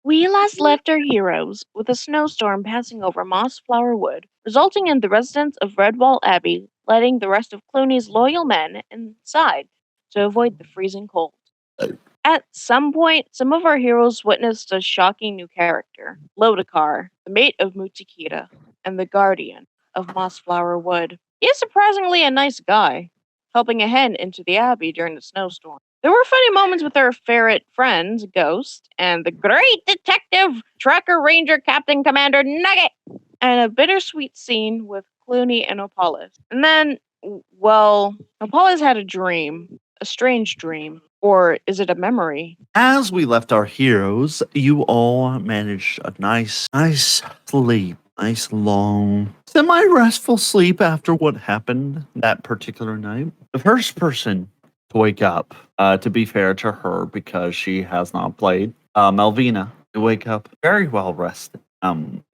We last left our heroes with a snowstorm passing over Mossflower Wood, resulting in the residents of Redwall Abbey letting the rest of Clooney's loyal men inside to avoid the freezing cold. At some point, some of our heroes witnessed a shocking new character, Lodakar, the mate of Mutikita and the guardian of Mossflower Wood. He is surprisingly a nice guy, helping a hen into the abbey during the snowstorm. There were funny moments with our ferret friends, Ghost, and the great detective, Tracker Ranger Captain Commander Nugget, and a bittersweet scene with Clooney and Opolis. And then, well, Opolis had a strange dream. Or is it a memory? As we left our heroes, you all managed a nice sleep. Nice, long, semi-restful sleep after what happened that particular night. The first person to wake up, to be fair to her, because she has not played, Melvina, to wake up very well rested.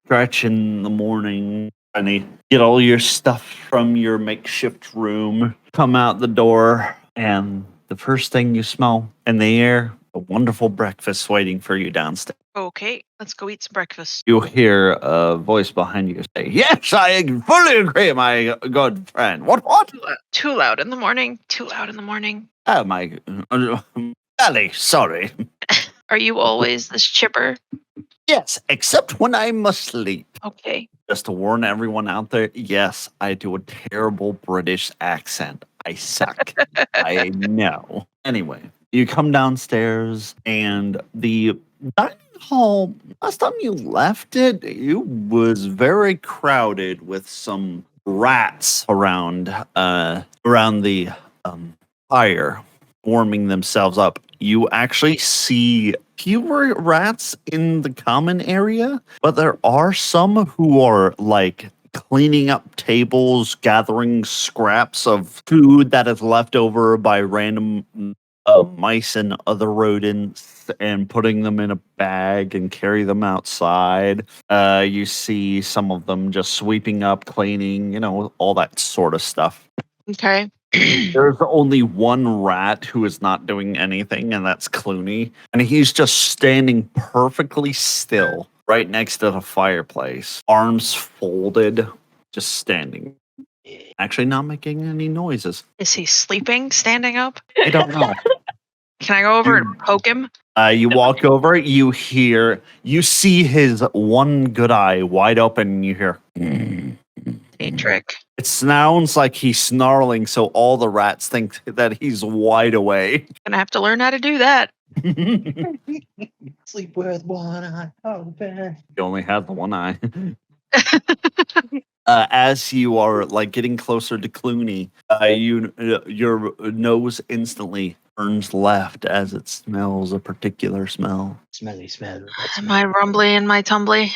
Stretch in the morning, and you get all your stuff from your makeshift room, come out the door, and the first thing you smell in the air, a wonderful breakfast waiting for you downstairs. Okay, let's go eat some breakfast. You hear a voice behind you say, "Yes, I fully agree, my good friend." What? Too loud in the morning. Too loud in the morning. Oh, my... Ellie, sorry. Are you always this chipper? Yes, except when I'm asleep. Okay. Just to warn everyone out there, yes, I do a terrible British accent. I suck. I know. Anyway, you come downstairs, and the dining hall, last time you left it, was very crowded with some rats around the fire, warming themselves up. You actually see fewer rats in the common area, but there are some who are like cleaning up tables, gathering scraps of food that is left over by random mice and other rodents and putting them in a bag and carry them outside. You see some of them just sweeping up, cleaning, all that sort of stuff. Okay. There's only one rat who is not doing anything, and that's Clooney. And he's just standing perfectly still right next to the fireplace, arms folded, just standing. Actually, not making any noises. Is he sleeping, standing up? I don't know. Can I go over and poke him? You walk over, you see his one good eye wide open, and you hear... A trick. It sounds like he's snarling, so all the rats think that he's wide awake. Gonna have to learn how to do that. Sleep with one eye open. You only have the one eye. As you are getting closer to Clooney, your nose instantly turns left as it smells a particular smell. Smelly smell. Am I rumbly in my tumbly?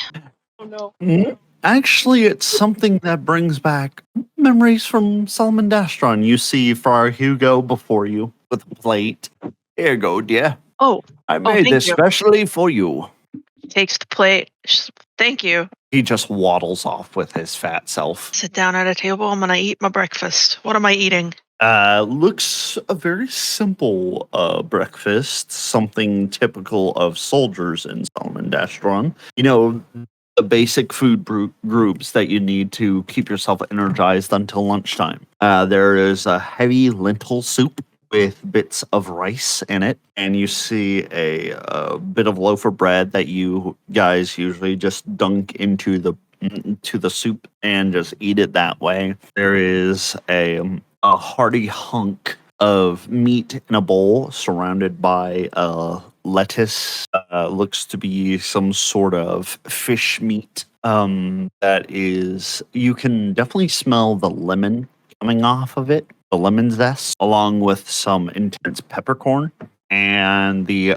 Oh no. Mm-hmm. Actually, it's something that brings back memories from Solomon Dastron. You see Friar Hugo before you with a plate. Here you go, dear. Oh. I made this specially for you. Takes the plate. Thank you. He just waddles off with his fat self. Sit down at a table. I'm gonna eat my breakfast. What am I eating? Looks a very simple breakfast. Something typical of soldiers in Solomon Dastron. The basic food groups that you need to keep yourself energized until lunchtime. There is a heavy lentil soup with bits of rice in it, and you see a bit of loaf of bread that you guys usually just dunk into the soup and just eat it that way. There is a hearty hunk of meat in a bowl surrounded by lettuce. Looks to be some sort of fish meat. That is, you can definitely smell the lemon coming off of it, the lemon zest, along with some intense peppercorn. And the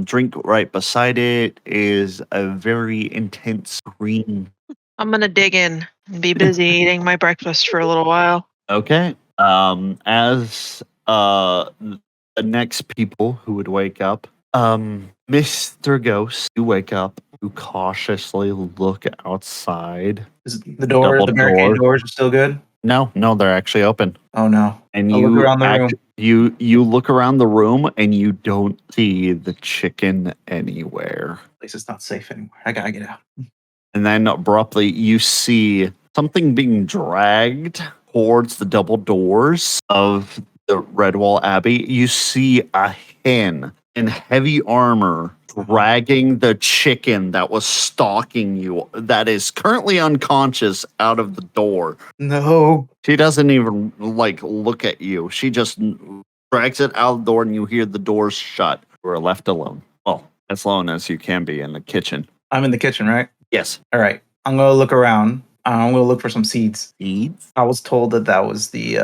drink right beside it is a very intense green. I'm gonna dig in and be busy eating my breakfast for a little while. Okay. As the next people who would wake up, Mr. Ghost, you wake up, you cautiously look outside. Is the barricade doors still good? No, they're actually open. Oh no. And I'll look you around the room. you look around the room and you don't see the chicken anywhere. Place is not safe anymore. I gotta get out. And then abruptly you see something being dragged towards the double doors of the Redwall Abbey. You see a hen in heavy armor dragging the chicken that was stalking you, that is currently unconscious, out of the door. No. She doesn't even look at you. She just drags it out the door and you hear the doors shut. We're left alone. Well, as alone as you can be in the kitchen. I'm in the kitchen, right? Yes. All right. I'm gonna look around. I'm gonna look for some seeds. Seeds? I was told that was the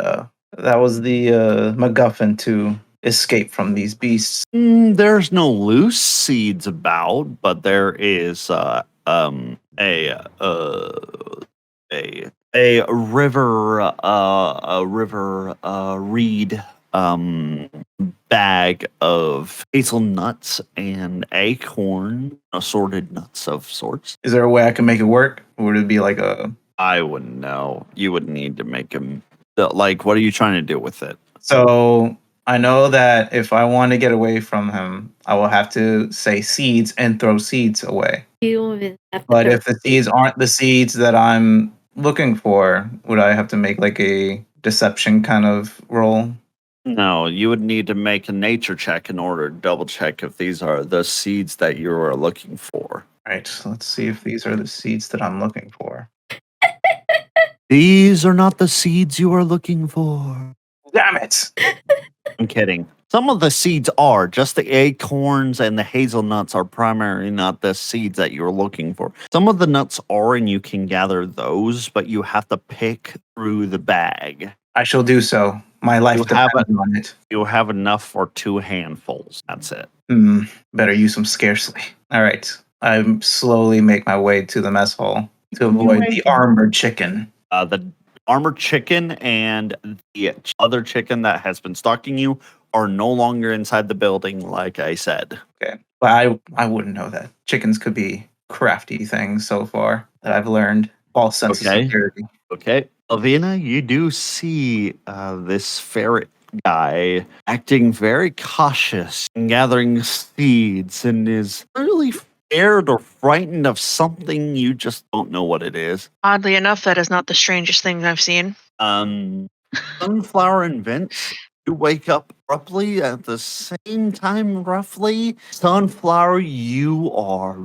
MacGuffin to escape from these beasts. There's no loose seeds about, but there is a river reed bag of hazelnuts and acorn, assorted nuts of sorts. Is there a way I can make it work? Or would it be like a? I wouldn't know. You would need to make them. What are you trying to do with it? So I know that if I want to get away from him, I will have to say seeds and throw seeds away. You don't even have to. But if the seeds aren't the seeds that I'm looking for, would I have to make like a deception kind of roll? No, you would need to make a nature check in order to double check if these are the seeds that you are looking for. All right, so let's see if these are the seeds that I'm looking for. These are not the seeds you are looking for. Damn it! I'm kidding. Some of the seeds are. Just the acorns and the hazelnuts are primarily not the seeds that you're looking for. Some of the nuts are, and you can gather those, but you have to pick through the bag. I shall do so. My life depends on it. You'll have enough for 2 handfuls. That's it. Better use them scarcely. All right. I slowly make my way to the mess hall to avoid the armored chicken. The armored chicken and the other chicken that has been stalking you are no longer inside the building, like I said. Okay. But I wouldn't know that. Chickens could be crafty things so far that I've learned. False sense of security. Okay. Alvina, you do see this ferret guy acting very cautious and gathering seeds and is really scared or frightened of something. You just don't know what it is. Oddly enough, that is not the strangest thing I've seen. Sunflower and Vince, you wake up abruptly at the same time, roughly. Sunflower, you are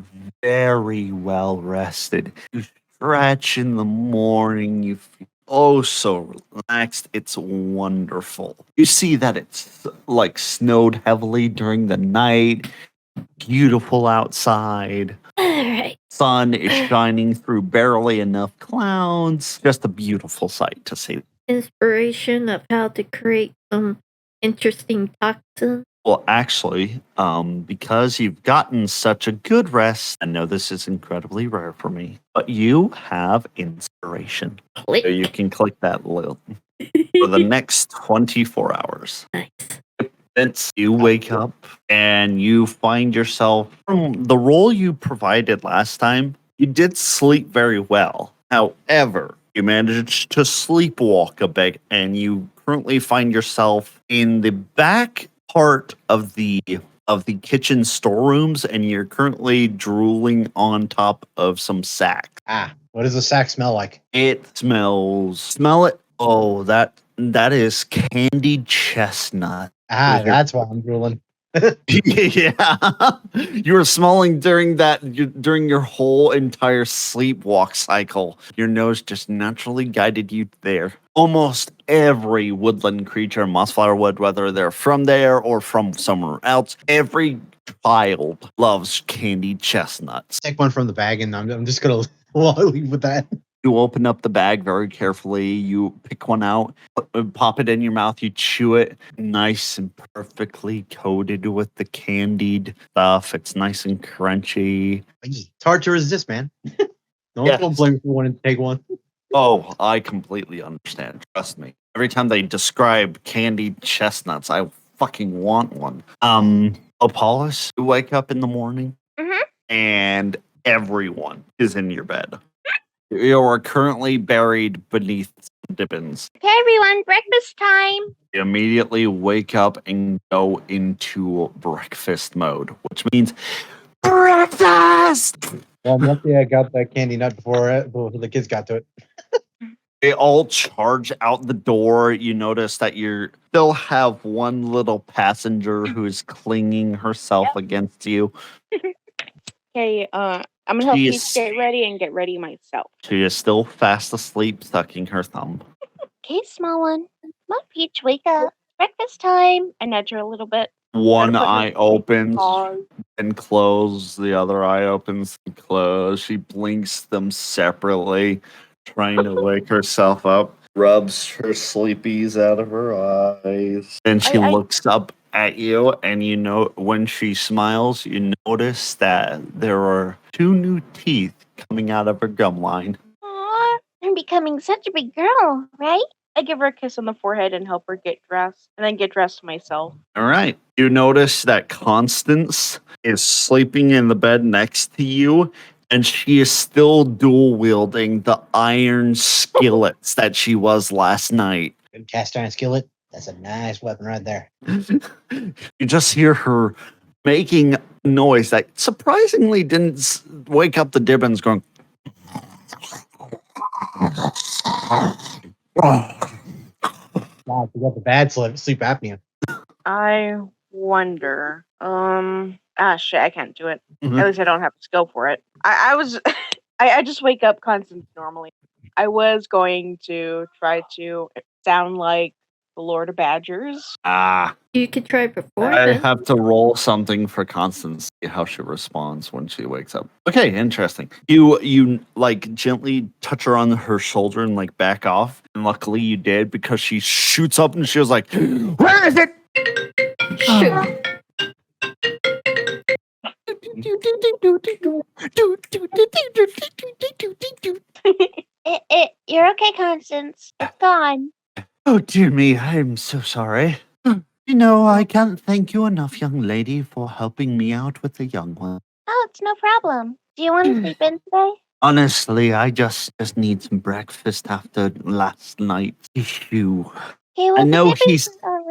very well rested. You stretch in the morning. You feel so relaxed. It's wonderful. You see that it's snowed heavily during the night. Beautiful outside. All right. Sun is shining through barely enough clouds. Just a beautiful sight to see. Inspiration of how to create some interesting toxins. Well, actually, because you've gotten such a good rest, I know this is incredibly rare for me, but you have inspiration. Click. So you can click that little for the next 24 hours. Nice. Vince, you wake up and you find yourself, from the role you provided last time, you did sleep very well. However, you managed to sleepwalk a bit and you currently find yourself in the back part of the kitchen storerooms, and you're currently drooling on top of some sacks. What does the sack smell like? Smell it. Oh, that is candied chestnut. That's why I'm drooling. Yeah, you were smelling during your whole entire sleepwalk cycle. Your nose just naturally guided you there. Almost every woodland creature in Mossflower Wood, whether they're from there or from somewhere else, every child loves candied chestnuts. Take one from the bag, and I'm just gonna leave with that. You open up the bag very carefully. You pick one out, pop it in your mouth. You chew it, nice and perfectly coated with the candied stuff. It's nice and crunchy. It's hard to resist, man. No one will blame if you want to take one. Oh, I completely understand. Trust me. Every time they describe candied chestnuts, I fucking want one. Apollos, you wake up in the morning, and everyone is in your bed. You are currently buried beneath Dippins. Okay, everyone, breakfast time. You immediately wake up and go into breakfast mode, which means breakfast! Well, I'm lucky I got that candy nut before the kids got to it. They all charge out the door. You notice that you still have one little passenger who's clinging herself against you. Okay, I'm gonna help Peach She's- get ready and get ready myself. She is still fast asleep, sucking her thumb. Okay, small one. Come on, Peach, wake up. Breakfast time. I nudge her a little bit. One Gotta put her eye opens paws. and closes. The other eye opens and closes. She blinks them separately, trying to wake herself up. Rubs her sleepies out of her eyes. And she I- looks up at you, and you know when she smiles, you notice that there are 2 new teeth coming out of her gum line. Aw, I'm becoming such a big girl, right? I give her a kiss on the forehead and help her get dressed, and then get dressed myself. All right. You notice that Constance is sleeping in the bed next to you, and she is still dual wielding the iron skillets that she was last night. Good cast iron skillet. That's a nice weapon right there. You just hear her making noise that surprisingly didn't wake up the Dibbins going. Wow, you got the bad sleep apnea. I wonder. Shit, I can't do it. Mhm. At least I don't have the skill for it. I was, I just wake up Constance normally. I was going to try to sound like the Lord of Badgers. You could try before I then. have to roll something for Constance, see how she responds when she wakes up. Okay, interesting. You like gently touch her on her shoulder and like back off. And luckily you did, because she shoots up and she was like, "Where is it?" Shoot. You're okay, Constance. It's gone. Oh dear me, I'm so sorry. You know, I can't thank you enough, young lady, for helping me out with the young one. Oh, it's no problem. Do you want to sleep in today? Honestly, I just need some breakfast after last night's issue. Okay, I well, know the Dibbins he's- are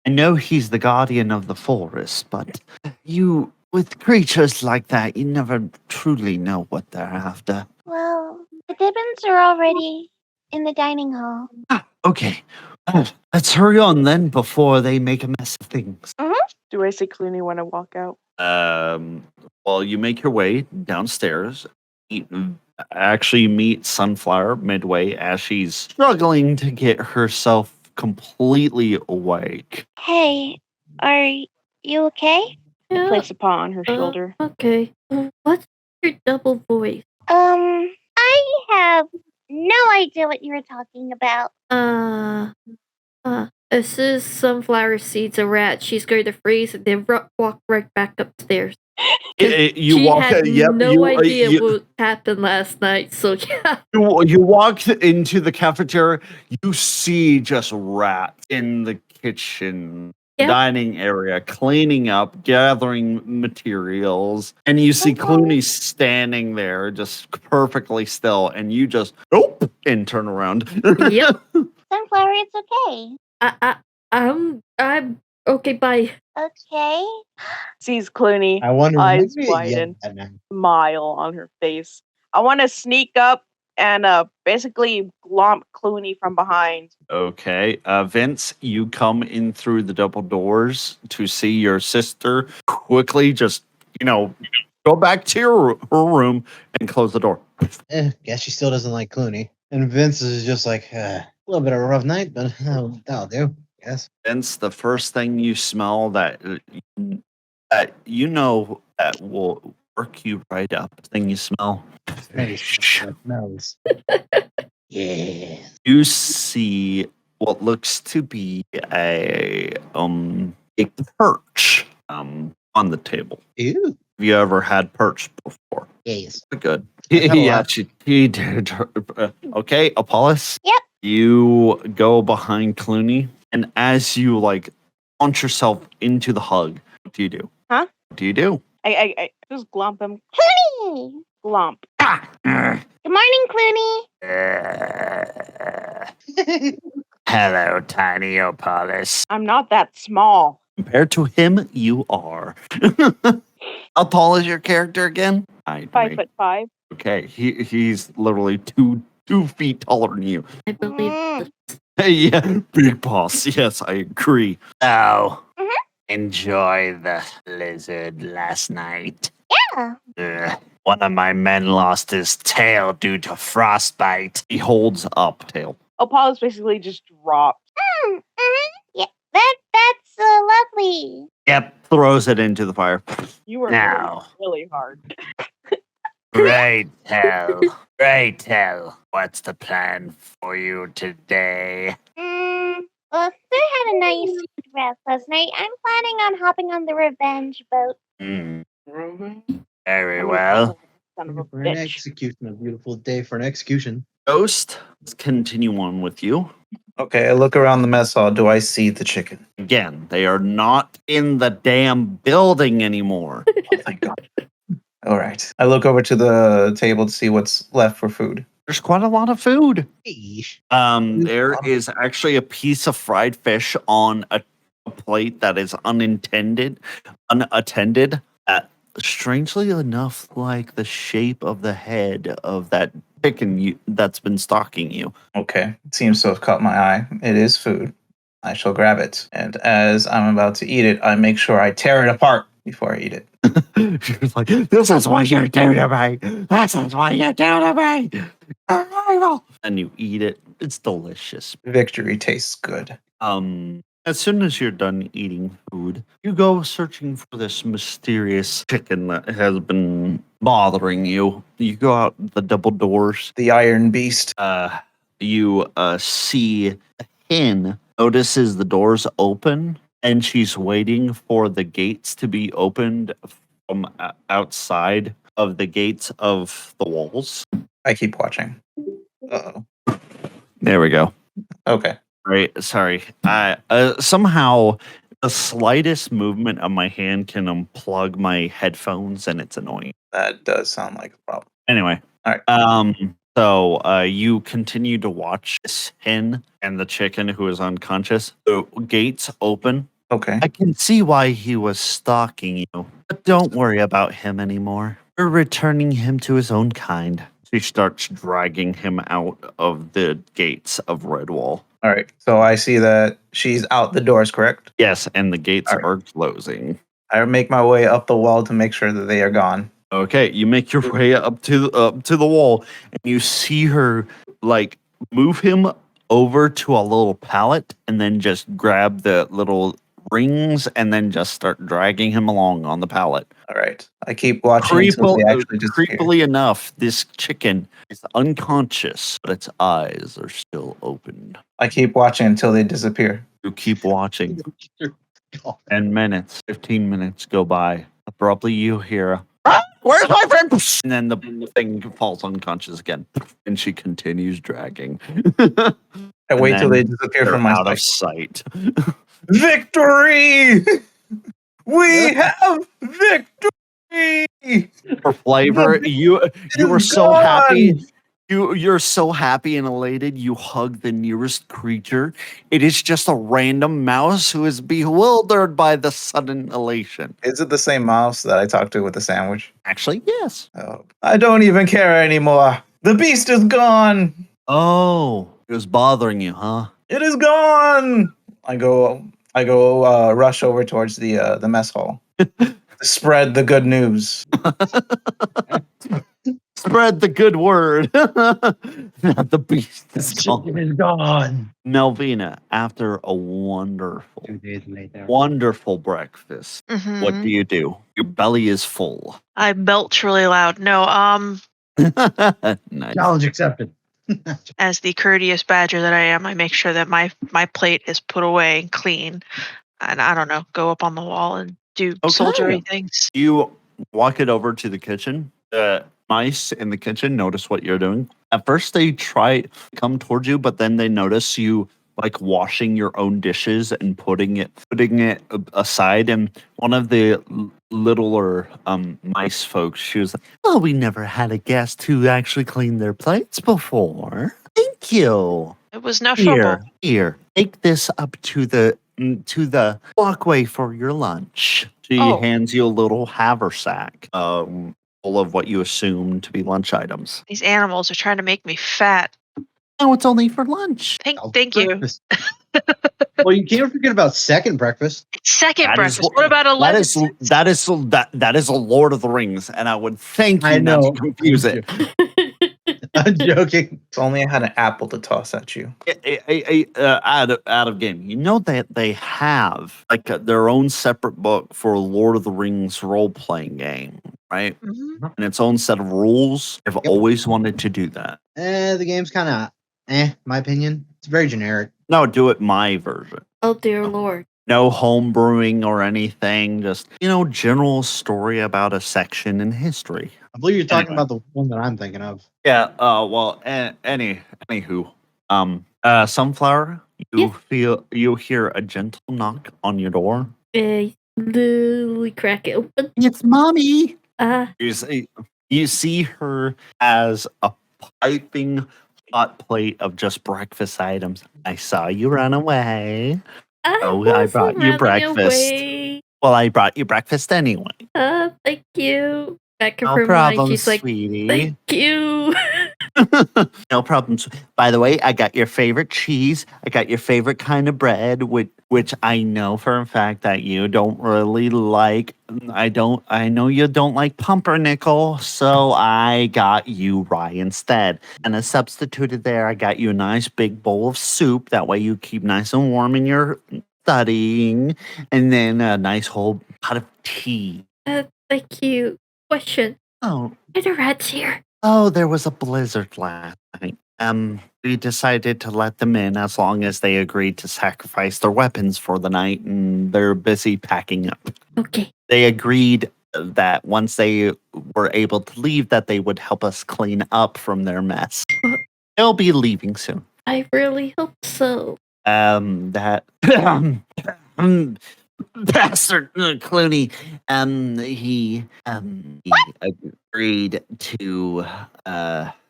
I know he's the guardian of the forest, but with creatures like that, you never truly know what they're after. Well, the Dibbins are already in the dining hall. Okay, let's hurry on then before they make a mess of things. Do I see Clooney when I walk out? Well, you make your way downstairs. Actually meet Sunflower midway as she's struggling to get herself completely awake. Hey, are you okay? Yeah, Place a paw on her shoulder. okay. What's your double voice? I have no idea what you were talking about. As soon as Sunflower sees a rat, she's going to freeze and then walk right back upstairs. You she walk. had Yep. no idea what happened last night, so yeah. You walk into the cafeteria. You see just rats in the kitchen, Yep. dining area, cleaning up, gathering materials, and you see Clooney standing there, just perfectly still, and you just and turn around. Yep. Sunflower, it's okay. I'm okay, bye. Okay. Sees Clooney, I wonder. eyes maybe- widen, yeah, no. smile on her face. I want to sneak up and basically glomp Clooney from behind. Okay, Vince, you come in through the double doors to see your sister. Quickly, just go back to her room and close the door. Guess she still doesn't like Clooney. And Vince is just like, a little bit of a rough night, but that'll do. Yes. Vince, the first thing you smell that you know that will work you right up. Thing you smell. Maybe smells. Yeah. You see what looks to be a perch on the table. Ew. Have you ever had perch before? Yes. Good. I've had a Yeah, lot. he did. Okay, Apollos. Yep. You go behind Clooney, and as you launch yourself into the hug, what do you do? Huh? What do you do? I just glomp him. Clooney! Glomp. Good morning, Clooney. Hello, tiny Opalis. I'm not that small. Compared to him, you are. How tall is your character again? 5'5". Okay, he's literally two feet taller than you. I believe. Hey, yeah, big boss. Yes, I agree. Oh, Mhm. enjoy the blizzard last night. Yeah. One of my men lost his tail due to frostbite. He holds up tail. Apollo's basically just dropped. Yeah, that's lovely. Yep, throws it into the fire. You were Now. really hard. Right, tell. What's the plan for you today? Well, Sir had a nice rest last night. I'm planning on hopping on the revenge boat. Very well. Son of a For an bitch. execution, a beautiful day for an execution. Ghost, let's continue on with you. Okay, I look around the mess hall. Do I see the chicken? Again, they are not in the damn building anymore. Oh, thank God. All right. I look over to the table to see what's left for food. There's quite a lot of food. Hey. There is actually a piece of fried fish on a plate that is unattended, strangely enough, like the shape of the head of that chicken that's been stalking you. Okay. It seems to have caught my eye. It is food. I shall grab it. And as I'm about to eat it, I make sure I tear it apart before I eat it. She's like, this is what you do to me. This is what you do to me. Arrival. And you eat it. It's delicious. Victory tastes good. As soon as you're done eating food, you go searching for this mysterious chicken that has been bothering you. You go out the double doors. The Iron Beast. You see a hen notices the doors open, and she's waiting for the gates to be opened from outside of the gates of the walls. I keep watching. Uh-oh. There we go. Okay. Right, sorry. Somehow the slightest movement of my hand can unplug my headphones, and it's annoying. That does sound like a problem. Anyway, All right. So you continue to watch this hen and the chicken who is unconscious. The gates open. Okay. I can see why he was stalking you, but don't worry about him anymore. We're returning him to his own kind. She starts dragging him out of the gates of Redwall. All right. So I see that she's out the doors, correct? Yes, and the gates All right. are closing. I make my way up the wall to make sure that they are gone. Okay, you make your way up to the wall, and you see her like move him over to a little pallet, and then just grab the little rings, and then just start dragging him along on the pallet. All right. I keep watching until they actually disappear. Creepily enough, this chicken is unconscious, but its eyes are still open. I keep watching until they disappear. You keep watching. 10 minutes, 15 minutes go by. Abruptly, you hear where's my friend? And then the thing falls unconscious again. And she continues dragging. I wait till they disappear from my out of sight. sight. Victory! We have victory! For flavor, you were so gone! happy. You're so happy and elated. You hug the nearest creature. It is just a random mouse who is bewildered by the sudden elation. Is it the same mouse that I talked to with the sandwich? Actually, yes. Oh, I don't even care anymore. The beast is gone. Oh, it was bothering you, huh? It is gone. I go rush over towards the mess hall to spread the good news. Spread the good word. The beast is gone. Is gone. Melvina, after a wonderful, 2 days later. wonderful breakfast, what do you do? Your belly is full. I belch really loud. No, Nice. Challenge accepted. as the courteous badger that I am, I make sure that my plate is put away and clean. And I don't know, go up on the wall and do soldiery things. You walk it over to the kitchen. The mice in the kitchen notice what you're doing. At first, they try to come towards you, but then they notice you like washing your own dishes and putting it aside. And one of the littler mice folks, she was like, "Oh, we never had a guest who actually cleaned their plates before. Thank you. It was no trouble. Here, take this up to the walkway for your lunch." She Oh. hands you a little haversack, full of what you assume to be lunch items. These animals are trying to make me fat. No, it's only for lunch. Thank you. Breakfast. Well, you can't forget about second breakfast. Second That is breakfast. What about 11? That is a Lord of the Rings, and I would thank you I not know. to confuse it. I'm joking. If only I had an apple to toss at you. Out of game. You know that they have like their own separate book for Lord of the Rings role playing game, right? Mhm. And its own set of rules. I've always wanted to do that. The game's kind of, my opinion. It's very generic. No, do it my version. Oh dear lord. No home brewing or anything. Just general story about a section in history. I believe you're talking Anyway. about the one that I'm thinking of. Yeah. Well. Anywho. Sunflower. You hear a gentle knock on your door. Slowly crack it open. It's mommy. You see her as a piping hot plate of just breakfast items. I saw you run away. I brought you breakfast. Well, I brought you breakfast anyway. Thank you. Back No of her problem, mind, she's like, sweetie. thank you. No problems. By the way, I got your favorite cheese. I got your favorite kind of bread, which I know for a fact that you don't really like. I know you don't like pumpernickel, so I got you rye instead. And I substituted there. I got you a nice big bowl of soup. That way you keep nice and warm in your studying. And then a nice whole pot of tea. Thank you. Question. Oh, Are the rats here? Oh, there was a blizzard last night. We decided to let them in as long as they agreed to sacrifice their weapons for the night, and they're busy packing up. Okay. They agreed that once they were able to leave, that they would help us clean up from their mess. Well, They'll be leaving soon. I really hope so. That Bastard Clooney.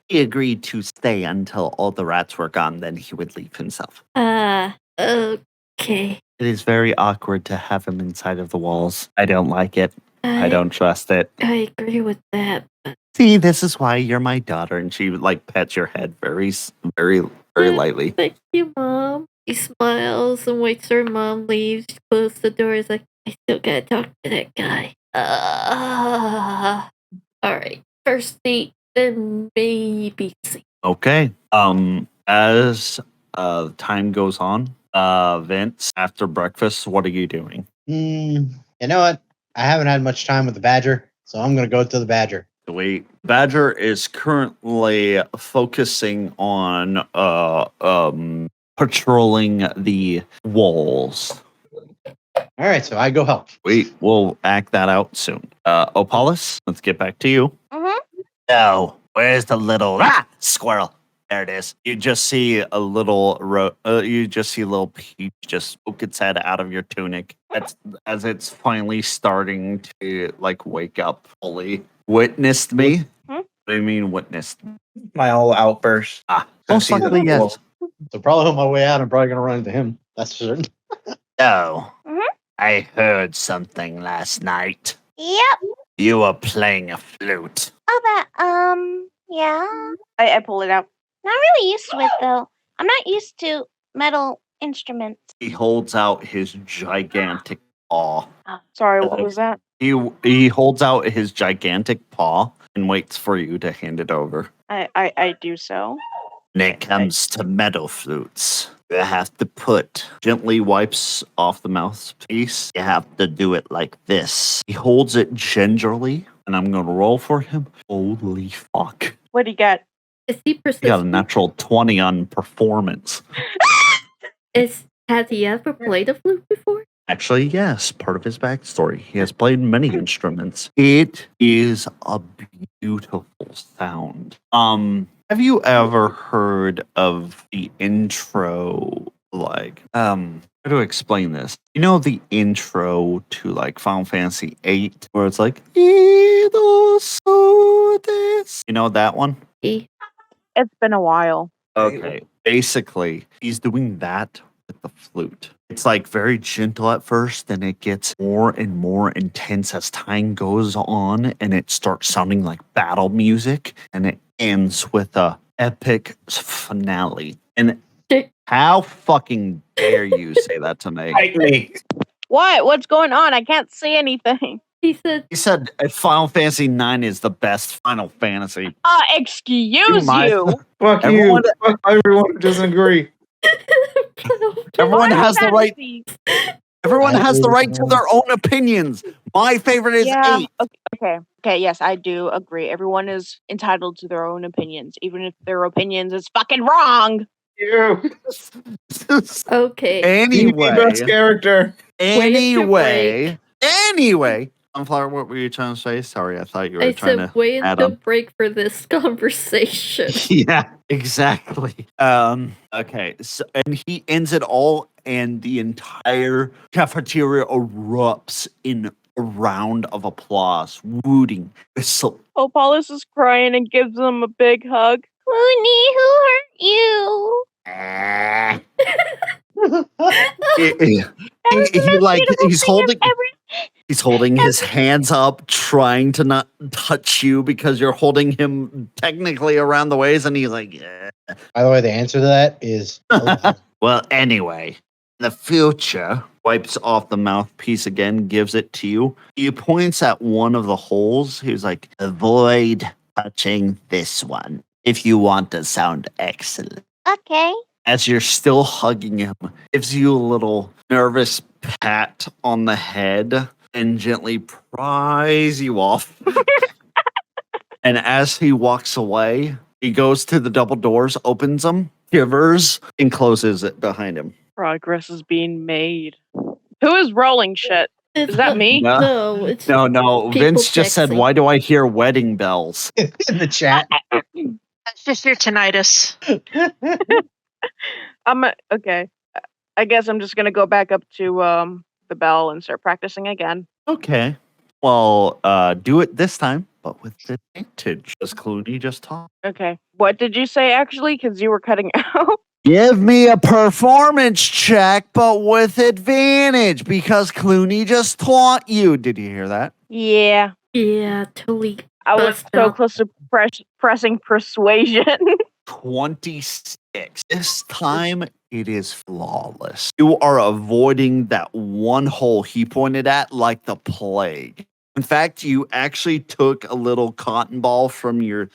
He agreed to stay until all the rats were gone. Then he would leave himself. Okay. It is very awkward to have him inside of the walls. I don't like it. I don't trust it. I agree with that. See, this is why you're my daughter. And she pets your head very, very, very lightly. Thank you, Mom. He smiles and waits till her mom leaves. She closes the door. He's like, I still gotta talk to that guy. Alright. First date, then maybe see. Okay. As time goes on, Vince, after breakfast, what are you doing? You know what? I haven't had much time with the badger, so I'm gonna go to the badger. Wait, Badger is currently focusing on patrolling the walls. All right, so I go help. We'll act that out soon. Opalis, let's get back to you. Mhm. No, where's the little squirrel? There it is. You just see a little peach just poke its head out of your tunic as it's finally starting to wake up fully. Witnessed me? What do you mean witnessed? My whole outburst. Most likely yes. So probably on my way out, I'm probably gonna run into him. That's for certain. Oh, Mhm. I heard something last night. Yep. You were playing a flute. Oh, yeah. I pull it out. Not really used to it though. I'm not used to metal instruments. He holds out his gigantic paw. Sorry, what was that? He holds out his gigantic paw and waits for you to hand it over. I do so. When it comes to metal flutes, you have to gently wipes off the mouthpiece. You have to do it like this. He holds it gingerly, and I'm going to roll for him. Holy fuck. What do you got? Is he He got a persistent? natural 20 on performance. Has he ever played a flute before? Actually, yes, part of his backstory. He has played many instruments. It is a beautiful sound. Have you ever heard of the intro like how to explain this? You know the intro to like Final Fantasy VIII, where it's like, you know that one? E. It's been a while. Okay. Basically, he's doing that with the flute. It's like very gentle at first, then it gets more and more intense as time goes on, and it starts sounding like battle music, and it ends with a epic finale. And how fucking dare you say that to me? Fight me. What? What's going on? I can't see anything. He said, He said Final Fantasy IX is the best Final Fantasy. Excuse my- you. Fuck Everyone- you. Fuck everyone who doesn't agree. Everyone Final has the right. Fantasy. Everyone I has the agree right with to you. their own opinions. My favorite is Yeah. 8. Okay. Yes, I do agree. Everyone is entitled to their own opinions, even if their opinions is fucking wrong. You. okay. Anyway, Best character. anyway. Sunflower, what were you trying to say? Sorry, I thought you were I trying said, to wait add until on. break for this conversation. Yeah, exactly. Okay, so, and he ends it all, and the entire cafeteria erupts in a round of applause, wooting, whistle. Opalis is crying and gives him a big hug. Clooney, who hurt you? He like he's holding his Ever- hands up, trying to not touch you because you're holding him technically around the waist, and he's like, yeah. By the way, the answer to that is Well, anyway, in the future, wipes off the mouthpiece again, gives it to you. He points at one of the holes. He's like, avoid touching this one if you want to sound excellent. Okay. As you're still hugging him, gives you a little nervous pat on the head and gently pries you off. And as he walks away, he goes to the double doors, opens them, shivers, and closes it behind him. Progress is being made. Who is rolling shit? Is that me? No. No, it's No, People Vince just said, texting. why do I hear wedding bells? in the chat. That's just your tinnitus. Okay. I guess I'm just gonna go back up to the bell and start practicing again. Okay. Well, do it this time, but with advantage, as Clooney just talked. Okay. What did you say actually? Because you were cutting out. Give me a performance check, but with advantage, because Clooney just taught you. Did you hear that? Yeah. yeah, totally. I was Bust so out. close to pressing persuasion. 26. This time, it is flawless. You are avoiding that one hole he pointed at like the plague. In fact, you actually took a little cotton ball from your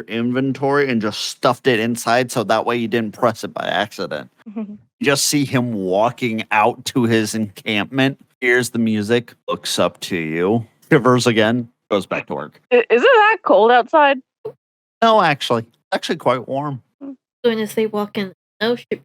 inventory and just stuffed it inside, so that way you didn't press it by accident. You just see him walking out to his encampment, hears the music, looks up to you, shivers again, goes back to work. Is it that cold outside? No, actually quite warm. Soon as they walk in, no shit.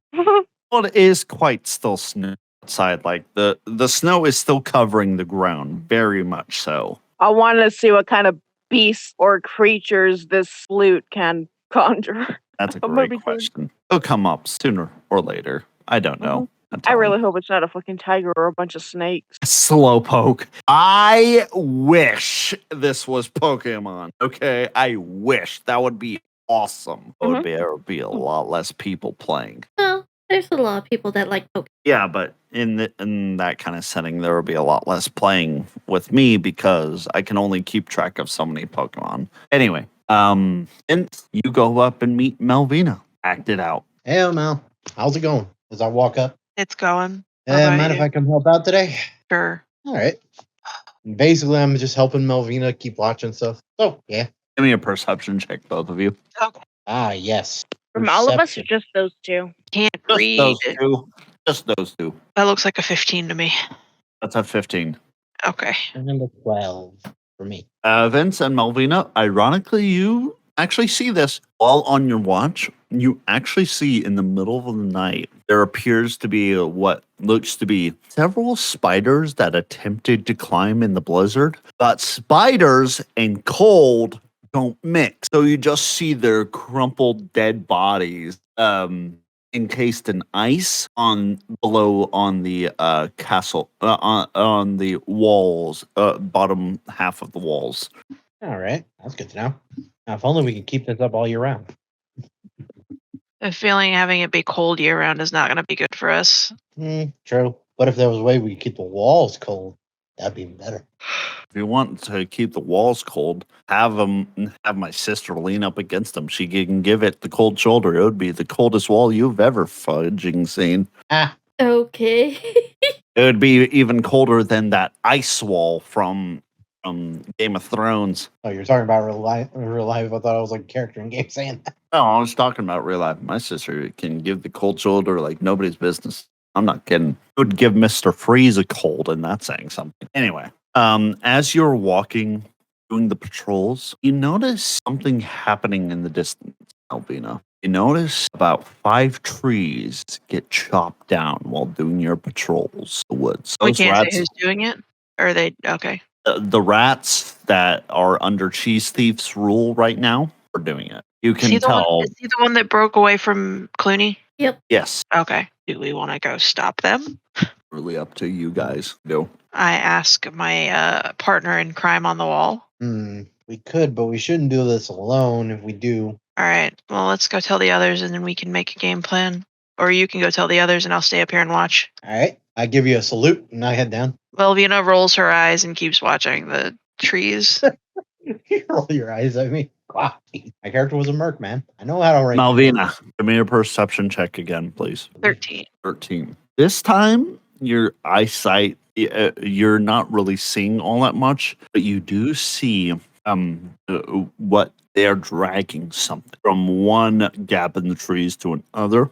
Well, it is quite still snow outside. Like the snow is still covering the ground, very much so. I wanted to see what kind of beasts or creatures this flute can conjure. That's a I'm gonna great be good. question. It'll come up sooner or later. I don't know. I really hope it's not a fucking tiger or a bunch of snakes. Slowpoke. I wish this was Pokemon. Okay, I wish that would be awesome. There would be a lot less people playing. No, there's a lot of people that like Pokemon. Yeah, but in that kind of setting, there would be a lot less playing with me because I can only keep track of so many Pokemon. Anyway, and you go up and meet Melvina. Act it out. Hey, Mel. How's it going? As I walk up. It's going. How about Mind if you? I come help out today? Sure. All right. Basically, I'm just helping Melvina keep watching stuff. So, yeah. Give me a perception check, both of you. Okay. Ah, yes. From all of us, or Perception. just those two? Can't Just read. those two. Just those two. That looks like a 15 to me. That's a 15. Okay. And a 12 for me. Vince and Melvina, ironically, you actually see this while on your watch. You actually see in the middle of the night, there appears to be what looks to be several spiders that attempted to climb in the blizzard. But spiders and cold don't mix. So you just see their crumpled dead bodies encased in ice on below on the castle on the walls, bottom half of the walls. All right, that's good to know. Now, if only we could keep this up all year round. A feeling having it be cold year round is not going to be good for us. True. But if there was a way we could keep the walls cold, that'd be better. If you want to keep the walls cold, have my sister lean up against them. She can give it the cold shoulder. It would be the coldest wall you've ever fudging seen. Ah, Okay. It would be even colder than that ice wall from Game of Thrones. oh, you're talking about real life. I thought I was like a character in game saying that. No, I was talking about real life. My sister can give the cold shoulder like nobody's business. I'm not kidding. It would give Mr. Freeze a cold, and that's saying something. Anyway, as you're walking, doing the patrols, you notice something happening in the distance, Albina. You notice about 5 trees get chopped down while doing your patrols in the woods. We Those can't rats, say who's doing it? Or are they okay? the rats that are under Cheese Thief's rule right now are doing it. You Is he can tell. Is he the one that broke away from Clooney? Yes, Okay. Do we want to go stop them? really up to you guys. Go. I ask my partner in crime on the wall. We could, but we shouldn't do this alone. If we do, All right. Well, let's go tell the others, and then we can make a game plan. Or you can go tell the others, and I'll stay up here and watch. all right. I give you a salute and I head down. Velvina rolls her eyes and keeps watching the trees. You roll your eyes at me. Wow, my character was a merc, man. I know how to rank. Malvina, give me a perception check again, please. 13. 13. This time, your eyesight, you're not really seeing all that much, but you do see what they're dragging something from one gap in the trees to another.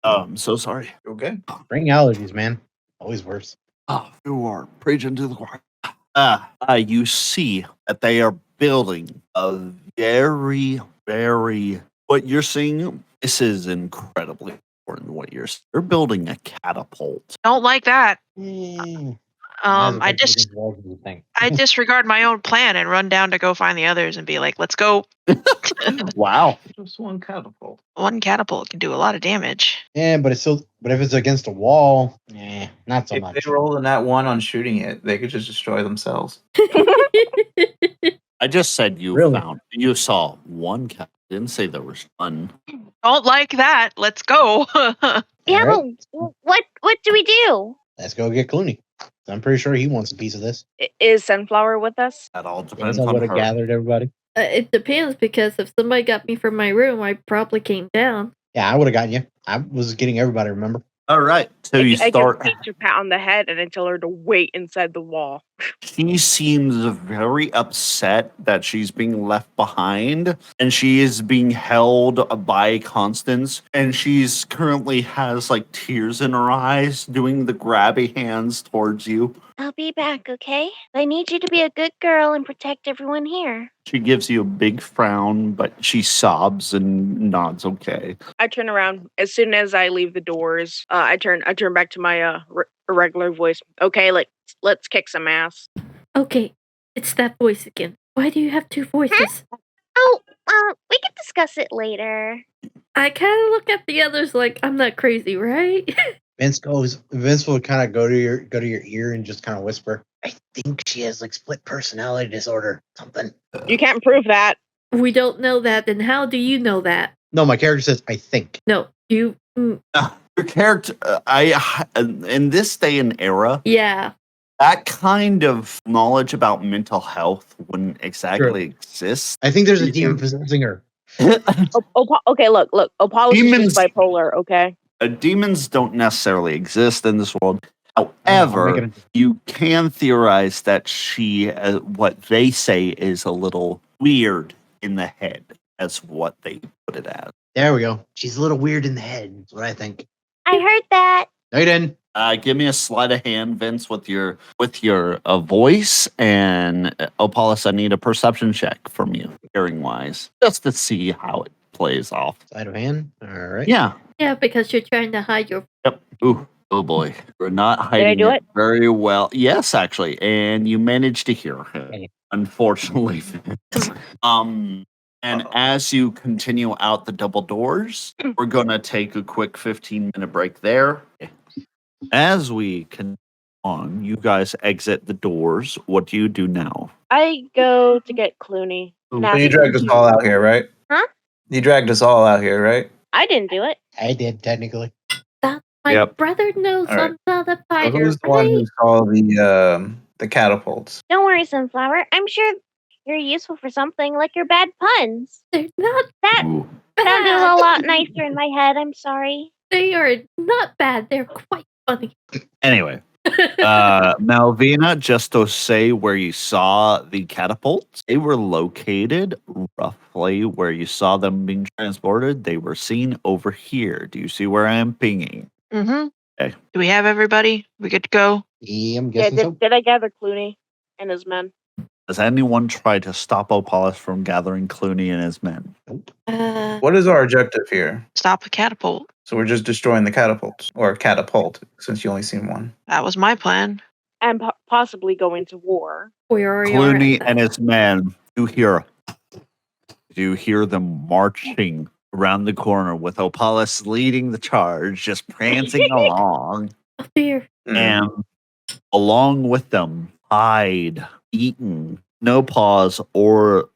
I'm so sorry. You okay? Bring allergies, man. Always worse. Oh, you are preaching to the choir. You see that they are building a very, very. What you're seeing, this is incredibly important. What you're seeing. They're building a catapult. Don't like that. I I disregard my own plan and run down to go find the others and be like, let's go. Wow. Just one catapult. One catapult can do a lot of damage. Yeah, but it's still. But if it's against a wall, not so If much. they roll in that one on shooting it, they could just destroy themselves. I just said you Really? you saw one cat. Didn't say there was one. Don't like that. Let's go. Yeah, Alright. but what do we do? Let's go get Clooney. I'm pretty sure he wants a piece of this. Is Sunflower with us? That all Depends depends on on would have her. gathered everybody. It depends because if somebody got me from my room, I probably came down. Yeah, I would have gotten you. I was getting everybody. Remember? All right. So you I start. give Peach a pat on the head and I tell her to wait inside the wall. She seems very upset that she's being left behind and she is being held by Constance. And she's currently has like tears in her eyes, doing the grabby hands towards you. I'll be back, okay? I need you to be a good girl and protect everyone here. She gives you a big frown, but she sobs and nods okay. I turn around as soon as I leave the doors. I turn back to my regular voice. Okay, let's kick some ass. Okay, it's that voice again. Why do you have 2 voices? Oh, we can discuss it later. I kind of look at the others like I'm not crazy, right? Vince will kind of go to your ear and just kind of whisper, I think she has like split personality disorder, something. You can't prove that. We don't know that, then how do you know that? No, my character says, I think. No, you. Your character, in this day and era, Yeah. that kind of knowledge about mental health wouldn't exactly exist. I think there's a demon possessing her. Okay, look. Apollo is Demons- just bipolar, okay? Demons don't necessarily exist in this world. I'll However, make it you can theorize that she, what they say, is a little weird in the head, as what they put it as. There we go. She's a little weird in the head. That's what I think. I heard that. No, you didn't. Give me a sleight of hand, Vince, with your voice, and Opolis, I need a perception check from you, hearing wise, just to see how it plays off. Sleight of hand. All right. Yeah. Yeah, because you're trying to hide your. Yep. Ooh. Oh boy. We're not hiding do it? very well. Yes, actually. And you managed to hear her. Okay. Unfortunately. And And Uh-oh. as you continue out the double doors, we're going to take a quick 15-minute break there. As we continue on, you guys exit the doors. What do you do now? I go to get Clooney. and So ask you dragged us him- all out here, right? Huh? You dragged us all out here, right? I didn't do it. I did technically. That my Yep. brother knows All right. I'm not a So fighter, who's the one right? who saw the catapults? Don't worry, Sunflower. I'm sure you're useful for something, like your bad puns. They're not That Ooh. sounded a bad. lot nicer in my head. I'm sorry. They are not bad. They're quite funny. Anyway, Malvina, just to say where you saw the catapults, they were located roughly where you saw them being transported. They were seen over here. Do you see where I am pinging? Mm-hmm. Okay. Do we have everybody? We good to go? Yeah, I'm Yeah, guessing so. did I gather Clooney and his men? Has anyone tried to stop Opolis from gathering Clooney and his men? What is our objective here? Stop the catapult. So we're just destroying the catapults, or catapult, since you only seen one. That was my plan. And possibly go into war. We already are Clooney at and that. his men, you hear them marching around the corner with Opolis leading the charge, just prancing along. Oh, dear. And along with them, hide, eaten, no pause or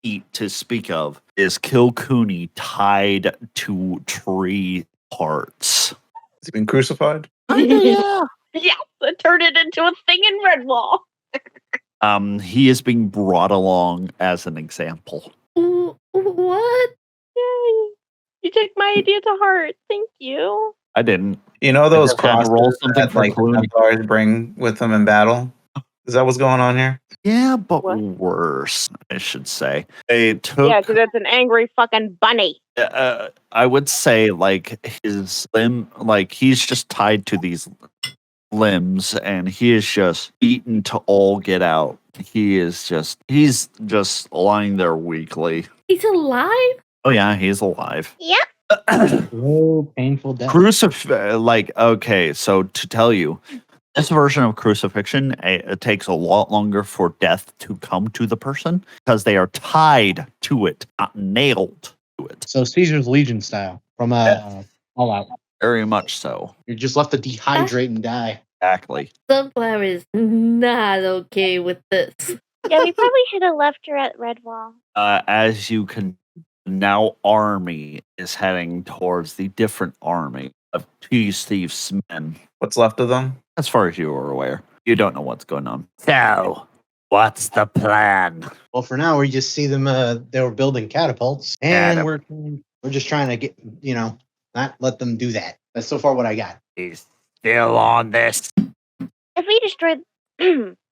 eat to speak of, is Kilcooney tied to tree parts. Has he been crucified? Yeah, turn it into a thing in Redwall. He is being brought along as an example. What? Yay. You took my idea to heart. Thank you. I didn't. You know those just had to crosses roll something that for like the Clooney. Templars bring with them in battle? Is that what's going on here? Yeah, but What? worse, I should say. They took. Yeah, because it's an angry fucking bunny. I would say like his limb, like he's just tied to these limbs, and he is just beaten to all get out. He's just lying there weakly. He's alive? Oh yeah, he's alive. Yep. Oh, painful death. Okay, so to tell you, this version of crucifixion, it takes a lot longer for death to come to the person because they are tied to it, not nailed to it. So Caesar's Legion style from All Out. Very much so. You're just left to dehydrate and die. Exactly. Sunflower is not okay with this. Yeah, we probably should have left her at Redwall. As you can now, army is heading towards the different army of Cheese Thieves' men. What's left of them? As far as you are aware, you don't know what's going on. So, what's the plan? Well, for now, we just see them. They were building catapults, and Catap- we're just trying to get not let them do that. That's so far what I got. He's still on this. If we destroyed,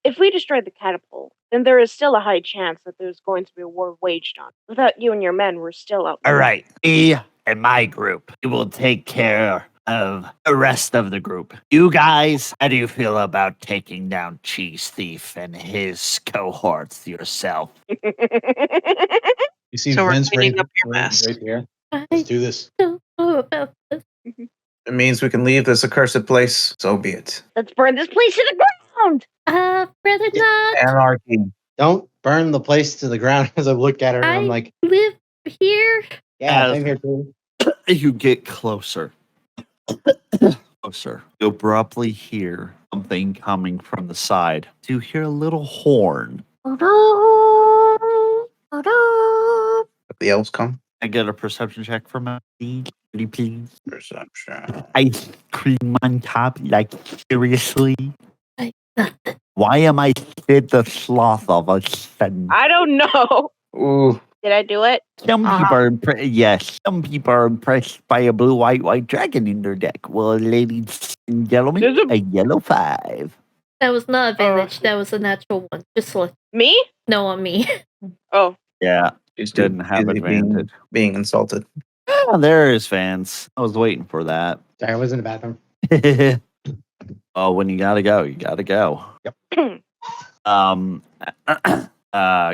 If we destroy the catapult, then there is still a high chance that there's going to be a war waged on. Without you and your men, we're still out. All right, me and my group, we will take care of the rest of the group. You guys, how do you feel about taking down Cheese Thief and his cohorts yourself? You see So we're Vince cleaning right, up your mess. right here. I Let's do this. don't know about this. It means we can leave this accursed place. So be it. Let's burn this place to the ground. Rather Yeah. not. Anarchy. Don't burn the place to the ground. As I look at her, I I'm like, live here. yeah, As- same here too. You get closer. Closer. You abruptly hear something coming from the side. You hear a little horn. The elves come. I get a perception check for me, please. Perception. Ice cream on top, like seriously? Nothing. Why am I Sid the Sloth all of a sudden? I don't know. Ooh. Did I do it? Some people are some people are impressed by a blue white dragon in their deck. Well, ladies and gentlemen, There's a yellow 5. That was not advantage. That was a natural one. Just like Me? no on me. Oh, Yeah, She's didn't have busy advantage. Being insulted. Oh, there is Vance. I was waiting for that. Sorry, I was in the bathroom. Oh, when you gotta go, you gotta go. Yep.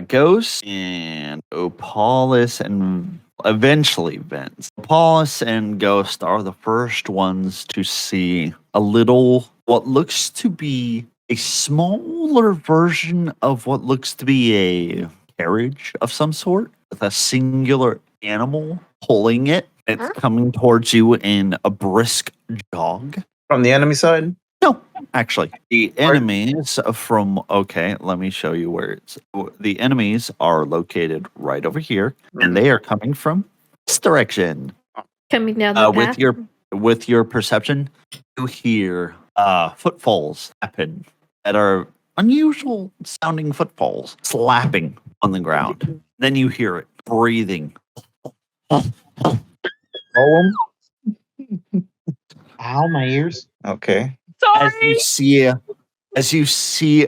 Ghost and Opolis and eventually Vince. Opolis and Ghost are the first ones to see a little, what looks to be a smaller version of what looks to be a carriage of some sort. with a singular animal pulling it. It's Huh? coming towards you in a brisk jog. From the enemy side? No, actually, the enemies let me show you where the enemies are located right over here, and they are coming from this direction. Coming down the path. With your perception, you hear footfalls happen that are unusual sounding footfalls slapping on the ground. Then you hear it breathing. Golem? Ow, my ears. Okay. As you see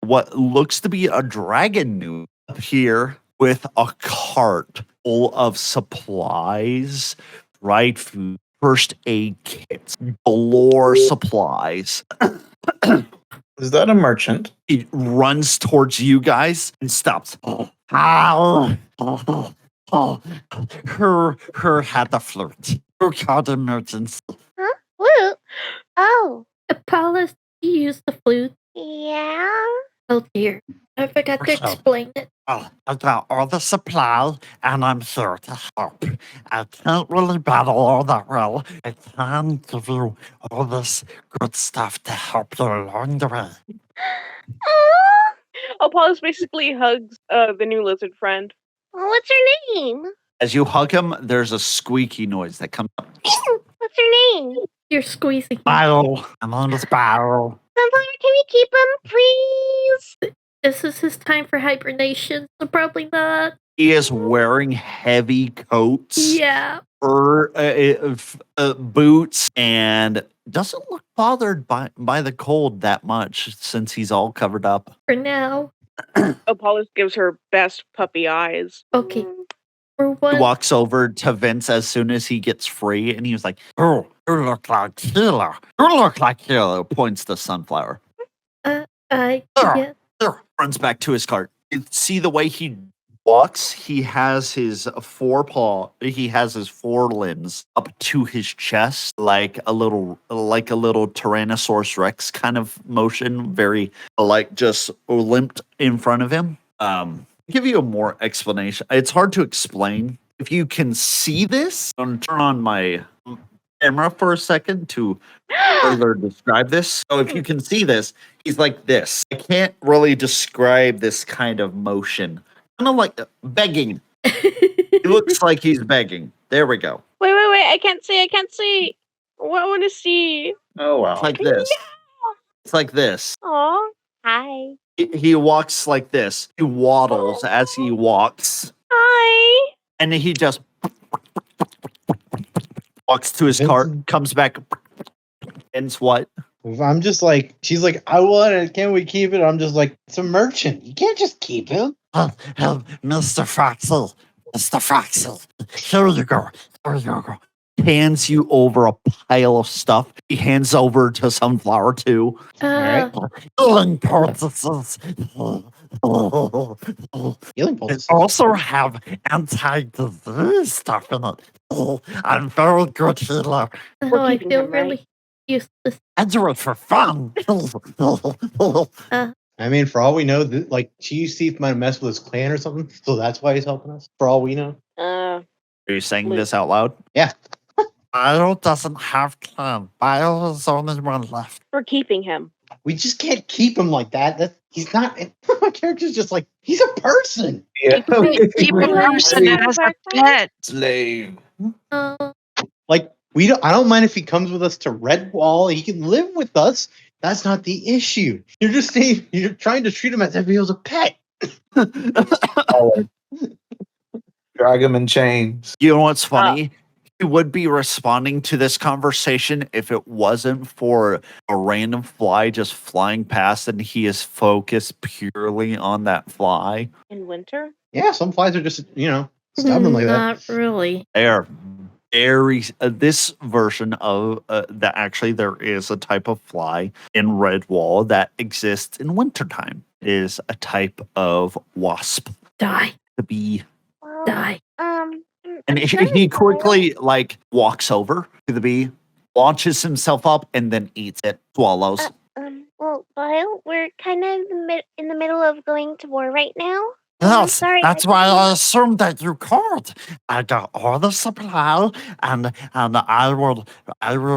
what looks to be a dragon new appear with a cart full of supplies, dried food, first aid kits, galore supplies. Is that a merchant? He runs towards you guys and stops. Ow! Her had the flirt. Who called emergency? Huh? Flute? Oh, Apollos, you use the flute. yeah. Oh dear. I forgot to explain it. Oh, I got all the supply, and I'm here to help. I can't really battle all that well. I can give you all this good stuff to help you along the way. Apollos basically hugs the new lizard friend. What's her name? As you hug him, there's a squeaky noise that comes up. What's her name? You're squeezing. Bile. I'm on this bile. Sunflower, can we keep him, please? This is his time for hibernation, so probably not. He is wearing heavy coats, Yeah. boots, and doesn't look bothered by the cold that much since he's all covered up. For now. Apollos gives her best puppy eyes. Okay. For He one. walks over to Vince as soon as he gets free, and he was like, "Oh, you look like Healer. You look like Healer." Points to Sunflower. Yeah. Runs back to his cart. You see the way he walks? He has his forelimbs up to his chest, like a little Tyrannosaurus Rex kind of motion, very like just limped in front of him. Give you a more explanation. It's hard to explain. If you can see this, I'm gonna turn on my camera for a second to further describe this. So if you can see this, he's like this. I can't really describe this kind of motion. Kind of like begging. He looks like he's begging. There we go. Wait, I can't see. I want to see. Oh, wow. It's like this. It's like this. Aw. Hi. He walks like this. He waddles as he walks. Hi. And then he just walks to his cart, comes back, and what? I'm just like, she's like, I want it. Can we keep it? I'm just like, it's a merchant. You can't just keep him. Mr. Foxel, here you go. Hands you over a pile of stuff. He hands over to Sunflower too. Alright. Healing poultices. Healing poultices. Also have anti-disease stuff in it. I'm very good healer. Oh, I keeping feel him, right? really useless. I do it for fun. I mean, for all we know, like, Chief might mess with his clan or something, so that's why he's helping us. For all we know. Are you saying this out loud? Yeah. Bio doesn't have clan. Bio is the only one left. We're keeping him. We just can't keep him like that. He's not. My character's just like, he's a person. Yeah. Keep a person as a pet. Slave. Like, I don't mind if he comes with us to Redwall. He can live with us. That's not the issue. You're just saying, you're trying to treat him as if he was a pet. Drag him in chains. You know what's funny? He would be responding to this conversation if it wasn't for a random fly just flying past and he is focused purely on that fly. In winter? Yeah, some flies are just, stubborn like that. Not really. They are very. This version of that actually there is a type of fly in Redwall that exists in wintertime. It is a type of wasp. Die. The bee. Well, Die. And he quickly walks over to the bee, launches himself up, and then eats it, swallows. Well, Bio, we're kind of in the middle of going to war right now. I'm Yes, sorry. that's why I assumed that you called. I got all the supply, and I will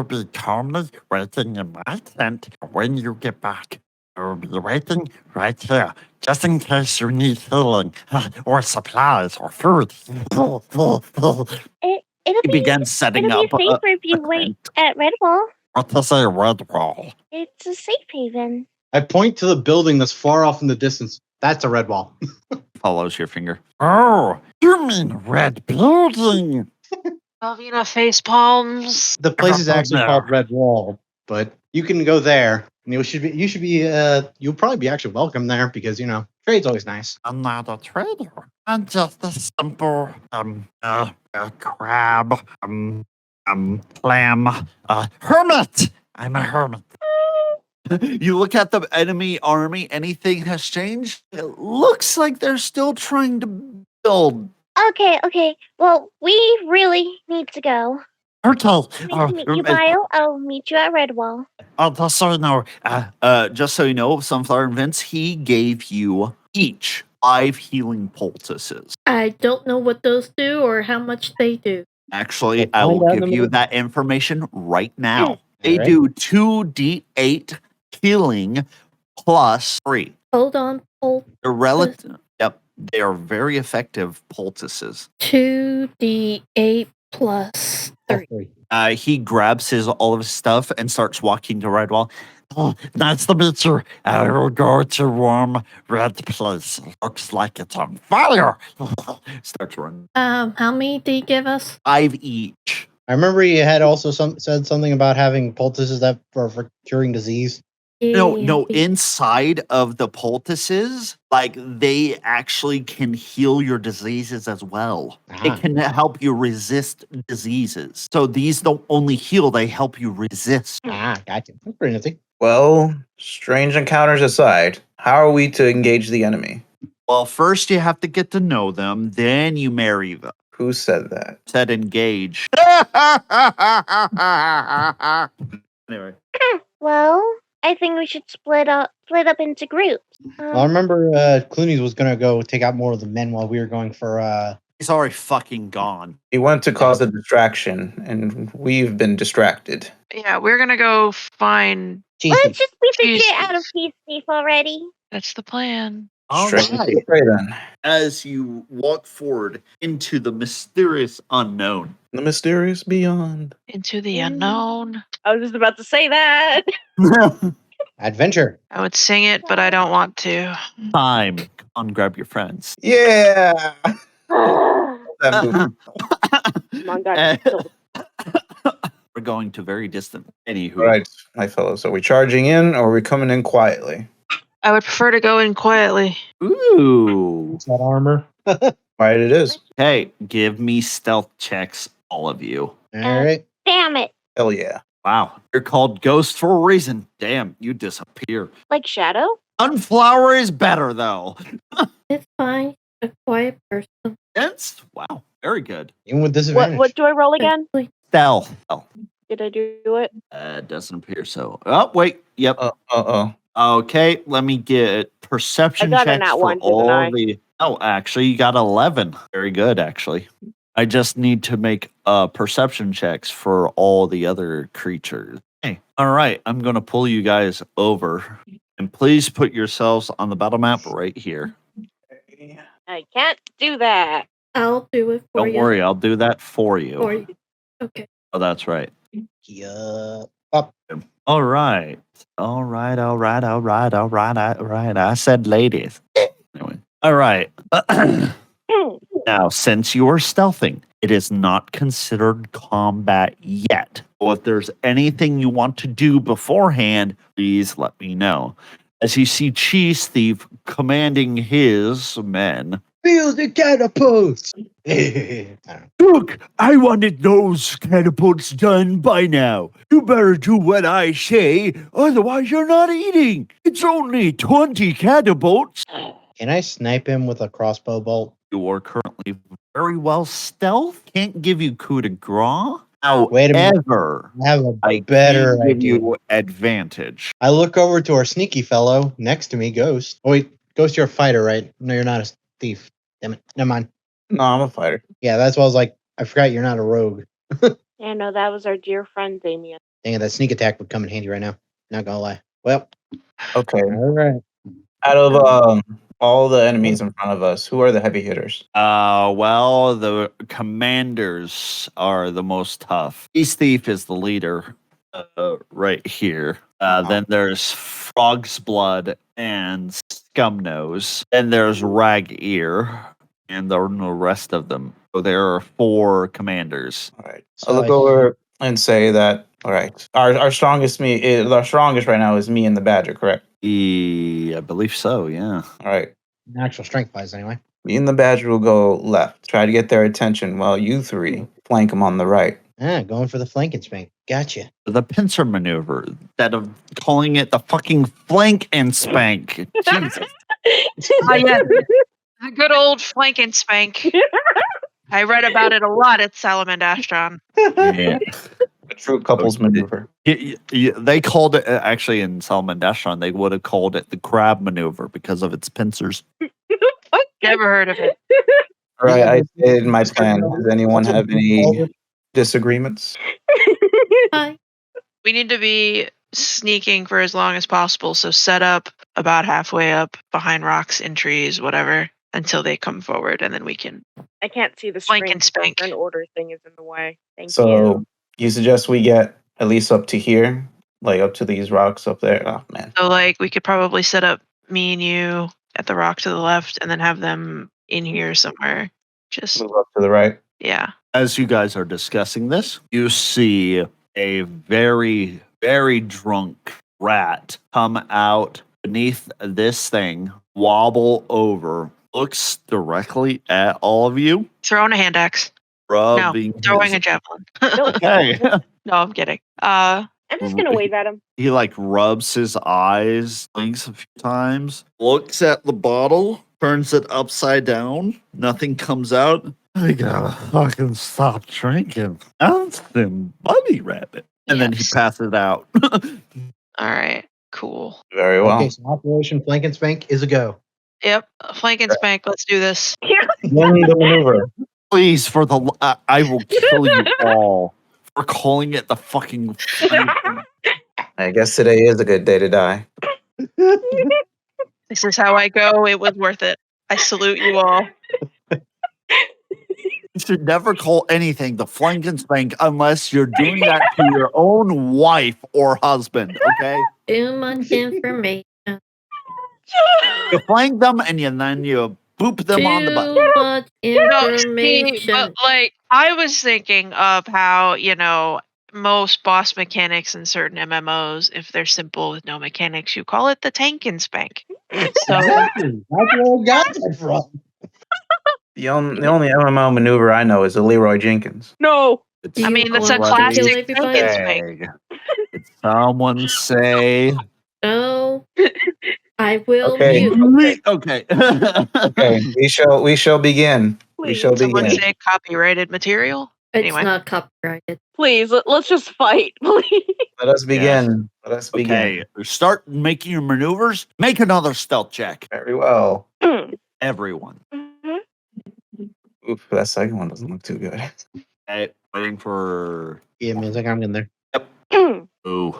be calmly waiting in my tent when you get back. I will be waiting right here, just in case you need healing or supplies or food. It'll He began setting be up safer if a you wait tent. at Redwall. What is a Redwall? It's a safe haven. I point to the building that's far off in the distance. That's a red wall. Follows your finger. Oh, you mean red building? Alvina face palms. The place is actually No. called Red Wall, but you can go there. And you'll probably be actually welcome there because, trade's always nice. I'm not a trader. I'm just a simple crab, clam, hermit. I'm a hermit. You look at the enemy army. Anything has changed? It looks like they're still trying to build. Okay. Well, we really need to go. Okay. Nice to meet you, Bio. I'll meet you at Redwall. Just so you know, Sunflower and Vince, he gave you each 5 healing poultices. I don't know what those do or how much they do. Actually, We'll I will find out in give a you minute. that information right now. They Alright. do 2d8 healing plus 3. Hold on, They're relative. Yep, they are very effective poultices. 2d8 plus 3. He grabs all of his stuff and starts walking to Redwall. Oh, nice to meet you. I will go to warm red place. Looks like it's on fire. Starts running. How many did he give us? 5 each. I remember he had also said something about having poultices that for curing disease. No, Yeah. inside of the poultices, like they actually can heal your diseases as well. It can help you resist diseases. So these don't only heal, they help you resist. Gotcha. That's pretty nifty. Well, strange encounters aside, how are we to engage the enemy? Well, first you have to get to know them, then you marry them. Who said that? Said engage. Anyway. Well, I think we should split up into groups. I remember Clooney's was gonna go take out more of the men while we were going for He's already fucking gone. He went to cause a distraction, and we've been distracted. Yeah, we're gonna go find. Let's just beat the shit Jesus. out of Peace Thief already. That's the plan. All Strange right. to pray then. As you walk forward into the mysterious unknown. The mysterious beyond. Into the unknown. I was just about to say that. adventure. I would sing it, but I don't want to. Time. On, grab your friends. Yeah. Ugh. That movie. Come on, guys. We're going to very distant. Anywho. All right, my fellows. Are we charging in or are we coming in quietly? I would prefer to go in quietly. Ooh. That armor. Quiet it is. Hey, give me stealth checks, all of you. All right. Damn it. Hell yeah. Wow. You're called ghosts for a reason. Damn, you disappear. Like Shadow? Sunflower is better, though. It's fine. A quiet person. Yes? Wow. Very good. Even with disadvantage. What do I roll again? Stealth. Oh, Did I do it? doesn't appear so. Oh, wait. Yep. Uh-oh. Okay, let me get perception I got a checks nat for one, didn't all I? the. Oh, actually, you got 11. Very good, actually. I just need to make perception checks for all the other creatures. Hey, all right, I'm going to pull you guys over, and please put yourselves on the battle map right here. I can't do that. I'll do it for Don't you. worry, I'll do that for you. For you. Okay. Oh, that's right. Yeah. Up. All right. I said ladies. Anyway. All right. Now, since you are stealthing, it is not considered combat yet. Well, if there's anything you want to do beforehand, please let me know. As you see Cheese Thief commanding his men. Feel the catapults. I don't know. Look, I wanted those catapults done by now. You better do what I say, otherwise you're not eating. It's only 20 catapults. Can I snipe him with a crossbow bolt? You are currently very well stealth. Can't give you coup de grace. Wait a minute. However, I have a I better can give idea. you advantage. I look over to our sneaky fellow next to me, Ghost. Oh wait, Ghost, you're a fighter, right? No, you're not. thief. Damn it. Never mind. No, I'm a fighter. Yeah, that's why I was like, I forgot you're not a rogue. Yeah, no, that was our dear friend Damien. Dang it, that sneak attack would come in handy right now. Not gonna lie. Well, Okay. all right. Out of all the enemies in front of us, who are the heavy hitters? Well, the commanders are the most tough. Beast Thief is the leader, right here. Then there's Frog's Blood and Scumnose. Then there's Rag Ear, and there are no rest of them. So there are 4 commanders. All right. So I'll look I- over and say that. All right. Our strongest our strongest right now is me and the Badger, correct? I believe so. Yeah. All right. Actual strength wise, anyway. Me and the Badger will go left. Try to get their attention while you 3 flank them on the right. Going for the flank and spank. Gotcha. The pincer maneuver, instead of calling it the fucking flank and spank. Jesus. Oh, yeah. Good old flank and spank. I read about it a lot at Salamandastron. Yeah. A true couples maneuver. They called it, actually in Salamandastron, they would have called it the crab maneuver because of its pincers. Never heard of it. All right, I stated my plan. Does anyone have any disagreements? Hi. We need to be sneaking for as long as possible, so set up about halfway up behind rocks and trees, whatever, until they come forward, and then we can. I can't see the Flank screen. and spank. The turn order thing is in the way. Thank So you. you suggest we get at least up to here, like up to these rocks up there? Oh man. So, like, we could probably set up me and you at the rock to the left, and then have them in here somewhere. Just Move up to the right. yeah. As you guys are discussing this, you see a very, very drunk rat come out beneath this thing, wobble over, looks directly at all of you, Throwing a hand axe. rubbing Throwing his- a javelin. Okay. No, I'm kidding. I'm just gonna wave at him. He like rubs his eyes, blinks a few times, looks at the bottle, turns it upside down. Nothing comes out. I gotta fucking stop drinking. Awesome, buddy rabbit. And then he Yes. passes out. All right. Cool. Very well. Okay, so Operation Flank and Spank is a go. Yep. Flank and spank. Let's do this. Win the maneuver. Please, for the I will kill you all for calling it the fucking. I guess today is a good day to die. This is how I go. It was worth it. I salute you all. You should never call anything the flank and spank unless you're doing that to your own wife or husband. Okay, Too much information. you flank them and then you boop them on the butt. Too much No, see, information. but like I was thinking of how, most boss mechanics in certain MMOs, if they're simple with no mechanics, you call it the tank and spank. So Exactly. That's where I got that from. The only MMO maneuver I know is the Leroy Jenkins. No. Do I you mean, that's a want to classic kill tank everybody? and spank. Did someone say? No. I will Okay. mute. Okay. Okay, we shall begin. We shall Someone begin. say copyrighted material. It's Anyway. not copyrighted. Please, let's just fight. Please. Let us begin. Let us begin. Okay. Start making your maneuvers. Make another stealth check, Very well. everyone. Oof, that second one doesn't look too good. Okay, waiting for. Yeah, means like I'm in there. Ooh.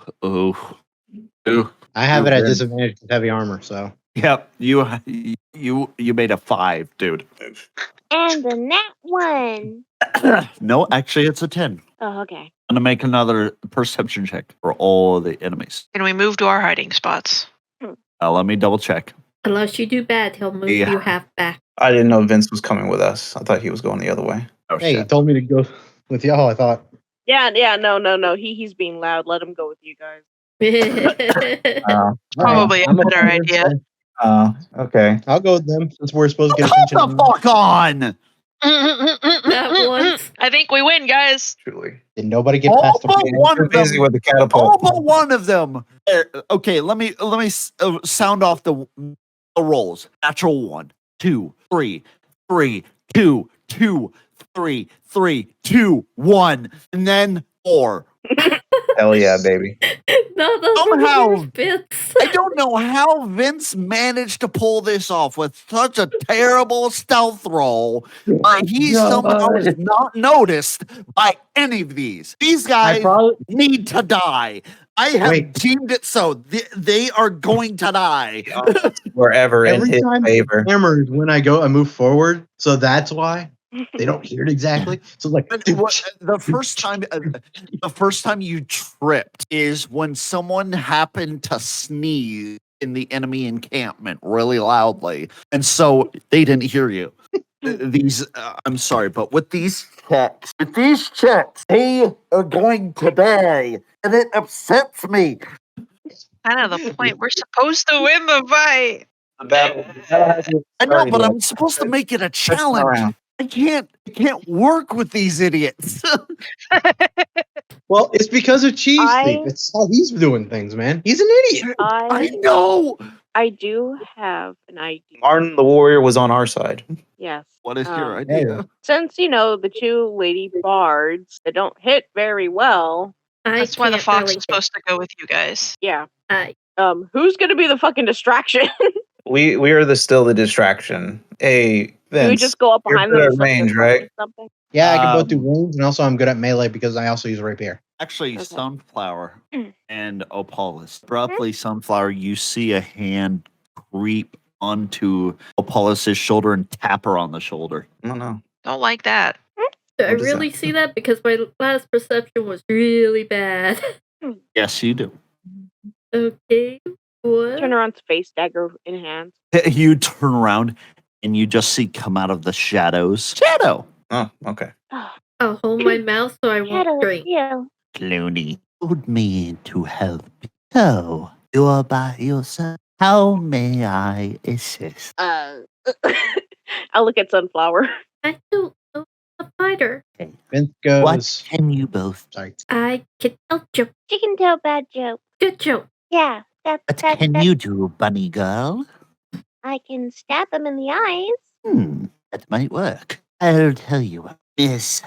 I have You're it at good. disadvantage with heavy armor, so Yep. You made a 5, dude. And the nat one. No, actually, it's a 10. Oh, okay. I'm gonna make another perception check for all the enemies. Can we move to our hiding spots? Let me double check. Unless you do bad, he'll move Yeah. you half back. I didn't know Vince was coming with us. I thought he was going the other way. Oh hey, he shit. told me to go with y'all. I thought. Yeah, no. He's being loud. Let him go with you guys. Probably a I'm better fighter, idea. so Okay. I'll go with them since we're supposed to get Come attention. the fuck on! That once. I think we win, guys. Truly. Did nobody get All past the but point? one You're of them. busy with the All catapult. but one of them. Okay, let me sound off the rolls. Natural 1, 2, 3, 3, 2, 2, 3, 3, 2, 1, and then 4. Hell yeah, baby. No, those were Somehow- the worst bits. I don't know how Vince managed to pull this off with such a terrible stealth roll. He somehow is not noticed by any of these. These I guys probably need to die. I have Wait. deemed it so. They are going to die. Wherever in every his time favor. hammered when I move forward, so that's why they don't hear it exactly. So like, But the first time you tripped is when someone happened to sneeze in the enemy encampment really loudly, and so they didn't hear you. I'm sorry, but with these checks, they are going to die, and it upsets me. Kind of the point. We're supposed to win the fight. The battle I know, but I'm supposed to make it a challenge. around. I can't work with these idiots. well, it's because of Cheese I- Thief. It's how he's doing things, man. He's an idiot. I know. I do have an idea. Martin the Warrior was on our side. Yes. What is your Um, idea? Since the two lady bards that don't hit very well. That's why the can't fox really is supposed to go with you guys. Yeah. I- Who's gonna be the fucking distraction? We are still the distraction. Hey, Do we Vince, just go up you're behind good them at and something range, or right? something? Yeah, I can both do Um, range, and also I'm good at melee because I also use rapier. Actually, Okay. Sunflower and Opolis. Abruptly, Sunflower, you see a hand creep onto Opolis's shoulder and tap her on the shoulder. I don't know. Don't like that. Do I What is that? really see that? Because my last perception was really bad. Yes, you do. Okay. What? Turn around, face dagger in hand. You turn around and you just see come out of the shadows. Shadow! Oh, okay. I'll hold my mouth so I won't Shadow, it's drink. you. Clooney told me to help. So, you're by yourself. How may I assist? I'll look at Sunflower. I don't know a fighter. Vince What goes. can you both? Sorry. I can help you. Chicken tail bad joke. Good joke. Yeah, What that can you do, bunny girl? I can stab him in the eyes. That might work. I'll tell you what, Miss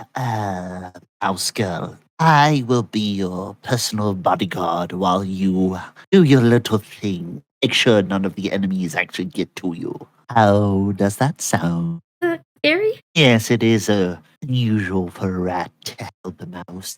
Mouse Girl. I will be your personal bodyguard while you do your little thing. Make sure none of the enemies actually get to you. How does that sound? Scary? Yes, it is unusual for a rat to help a mouse.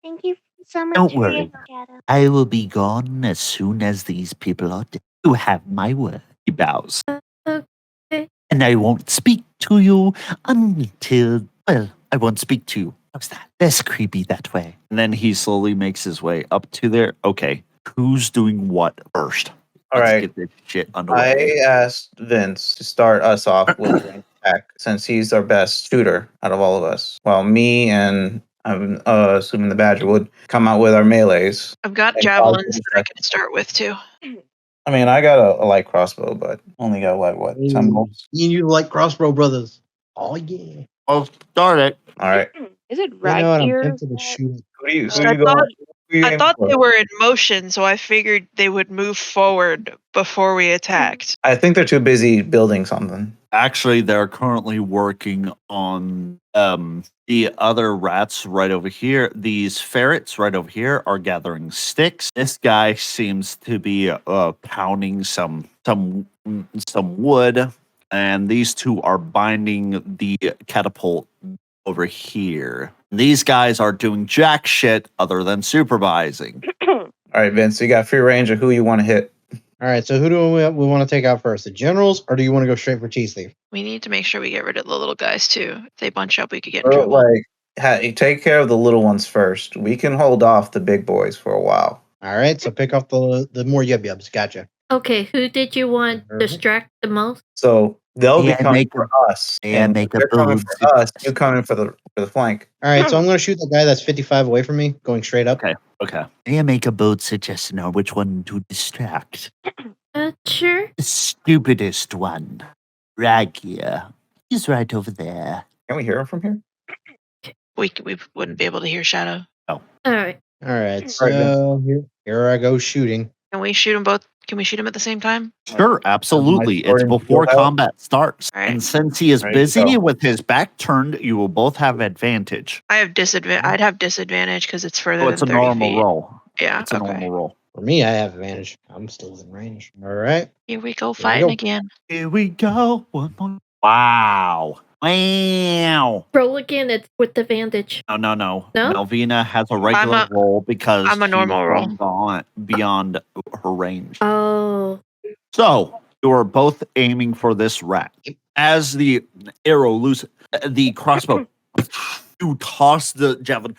Thank you so much Don't for worry. your shadow. I will be gone as soon as these people are dead. You have my word. He bows. Okay. And I won't speak to you until, well, I won't speak to you. How's that? Less creepy that way. And then he slowly makes his way up to there. Okay, who's doing what first? All Let's right. get this shit underway. I asked Vince to start us off with an attack since he's our best shooter out of all of us. While me and I'm assuming the Badger would come out with our melees. I've got And javelins cause that I can start with too. I mean, I got a light crossbow, but only got what? 10 bolts? Me and you like crossbow brothers. Oh yeah. I'll start it. All right. Is it You know what? I'm Raggear? tempted to shoot. Who do you I go? thought- Who you I aiming thought for? they were in motion, so I figured they would move forward before we attacked. I think they're too busy building something. Actually, they're currently working on the other rats right over here. These ferrets right over here are gathering sticks. This guy seems to be pounding some wood, and these two are binding the catapult over here. These guys are doing jack shit other than supervising. All right, Vince, you got free range of who you want to hit. All right, so who do we want to take out first? The generals, or do you want to go straight for Cheese Thief? We need to make sure we get rid of the little guys too. If they bunch up, we could get in trouble. You take care of the little ones first. We can hold off the big boys for a while. All right, so pick off the more yub-yubs. Gotcha. Okay, who did you want Mhm. distract the most? So they'll Yeah, be coming make for us. yeah, and make a they're coming bold for us. You coming for the flank. All right, so I'm going to shoot the guy that's 55 away from me, going straight up. Okay. May I make a bold suggestion on which one to distract? Sure. The stupidest one. Ragia. He's right over there. Can we hear him from here? We wouldn't be able to hear Shadow. All right. All right, so here I go shooting. Can we shoot them both Can we shoot him at the same time? Sure, absolutely. It's sword and before shield out. combat starts. All right. And since he is Right, busy so- with his back turned, you will both have advantage. I have disadvantage. I'd have disadvantage because it's further So it's a than 30 normal feet. roll. Yeah. It's a okay. normal roll. For me, I have advantage. I'm still within range. All right. Here we go, we fighting go. again. Here we go. One more. Wow. Wow. Roll again. It's with advantage. No. No? Melvina has a regular roll because I'm a normal she's roll. gone beyond her range. Oh. So you are both aiming for this rat. As the arrow loose, the crossbow, you toss the javelin,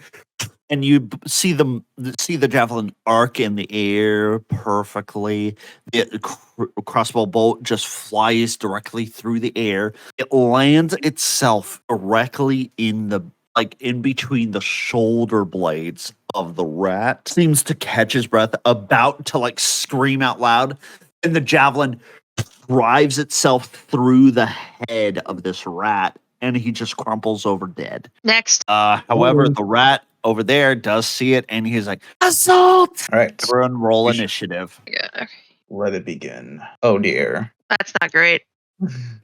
and you see the javelin arc in the air perfectly. The crossbow bolt just flies directly through the air. It lands itself directly in between the shoulder blades of the rat. Seems to catch his breath, about to scream out loud, and the javelin drives itself through the head of this rat, and he just crumples over dead. Next. However, the rat over there does see it, and he's like, "Assault!" All right. Everyone roll You should- initiative. Yeah. Okay. Let it begin. Oh dear. That's not great.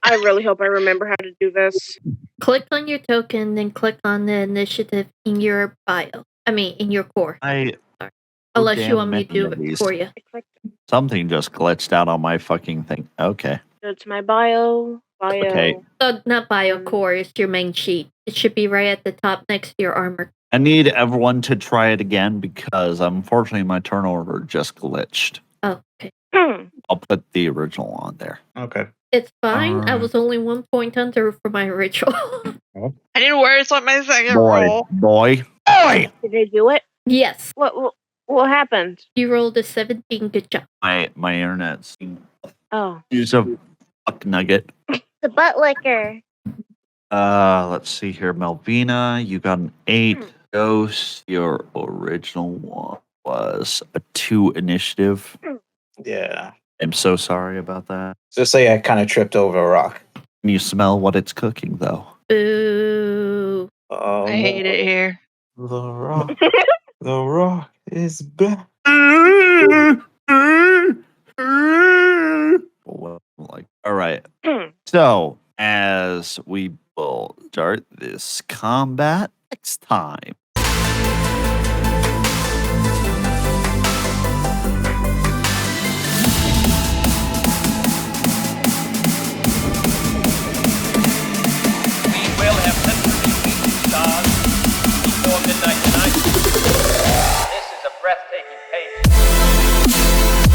I really hope I remember how to do this. Click on your token, then click on the initiative in your bio. I mean, in your core. Unless you damn want me to do it many of for these. you. I clicked Something just glitched out on my fucking thing. Okay. go to my bio. Okay. So not bio core, it's your main sheet. It should be right at the top next to your armor. I need everyone to try it again because unfortunately my turnover just glitched. Oh, okay. I'll put the original on there. Okay. It's fine. I Alright. was only 1 point under for my ritual. I didn't worse on my second Boy. roll. Did Did I do it? Yes. What happened? You rolled a 17. Good job. my internet's Oh. use a fuck nugget. The butt licker. Let's see here. Melvina, you got an 8. Ghost, your original one was a 2 initiative. Yeah. I'm so sorry about that. Just say I kind of tripped over a rock. Can you smell what it's cooking, though? Boo. Oh, I hate it here. The rock. The rock is back. All right. So, as we will start this combat next time